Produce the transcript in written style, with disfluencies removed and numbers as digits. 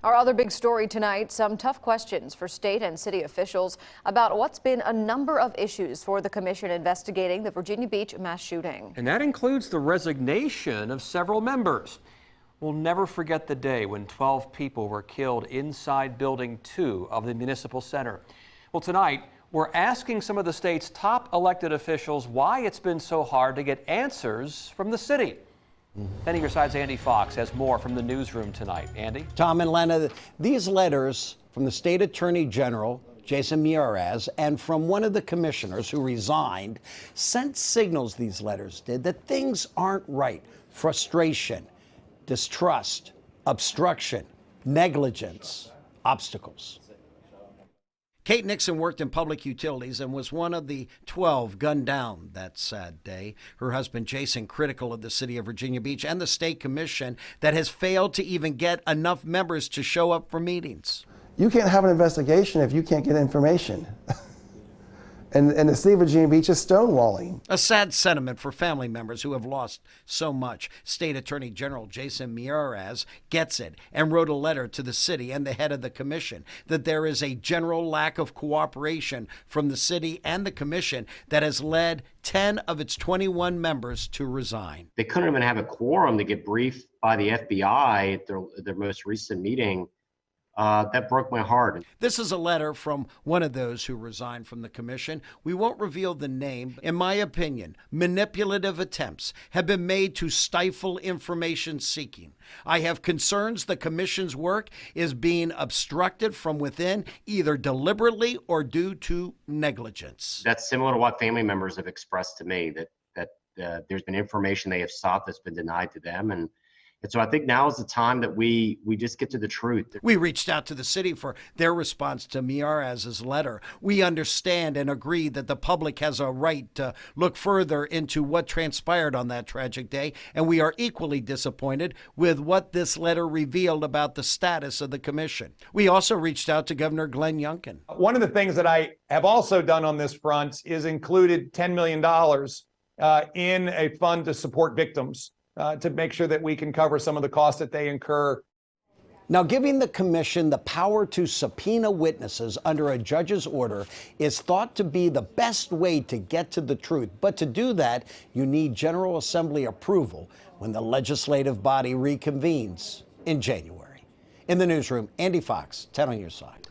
Our other big story tonight, some tough questions for state and city officials about what's been a number of issues for the commission investigating the Virginia Beach mass shooting. And that includes the resignation of several members. We'll never forget the day when 12 people were killed inside Building 2 of the Municipal Center. Well, tonight, we're asking some of the state's top elected officials why it's been so hard to get answers from the city. Then your side's Andy Fox has more from the newsroom tonight. Andy? Tom and Lena, these letters from the state attorney general, Jason Miyares, and from one of the commissioners who resigned sent signals, these letters did, that things aren't right. Frustration, distrust, obstruction, negligence, obstacles. Kate Nixon worked in public utilities and was one of the 12 gunned down that sad day. Her husband, Jason, critical of the city of Virginia Beach and the state commission that has failed to even get enough members to show up for meetings. You can't have an investigation if you can't get information. And the city of Virginia Beach is stonewalling. A sad sentiment for family members who have lost so much. State Attorney General Jason Miyares gets it and wrote a letter to the city and the head of the commission that there is a general lack of cooperation from the city and the commission that has led 10 of its 21 members to resign. They couldn't even have a quorum to get briefed by the FBI at their most recent meeting. That broke my heart. This is a letter from one of those who resigned from the commission. We won't reveal the name. In my opinion, manipulative attempts have been made to stifle information seeking. I have concerns the commission's work is being obstructed from within, either deliberately or due to negligence. That's similar to what family members have expressed to me, that there's been information they have sought that's been denied to them. And so I think now is the time that we just get to the truth. We reached out to the city for their response to Miyares' letter. We understand and agree that the public has a right to look further into what transpired on that tragic day, and we are equally disappointed with what this letter revealed about the status of the commission. We also reached out to Governor Glenn Youngkin. One of the things that I have also done on this front is included $10 million in a fund to support victims. To make sure that we can cover some of the costs that they incur. Now, giving the commission the power to subpoena witnesses under a judge's order is thought to be the best way to get to the truth. But to do that, you need General Assembly approval when the legislative body reconvenes in January. In the newsroom, Andy Fox, 10 on your side.